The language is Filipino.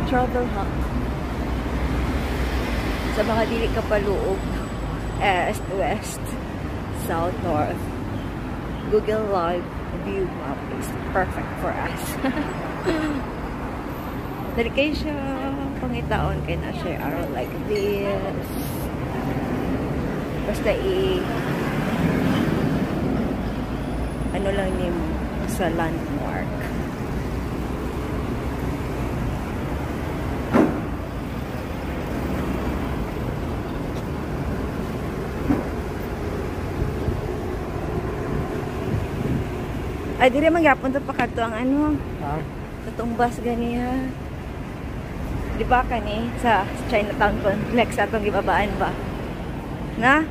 travel hub. Sa mga dili ka paluog, east, west, south, north, Google Live View Map is perfect for us. Dali kayo siya pangitaon kayo na share araw like this. Basta ano lang niyo sa landmark. Ay, di rin magyapon ito pa kato ang ano. Itong bus ganiya. Di ba kani sa Chinatown Complex atong gibabaan ba? Na?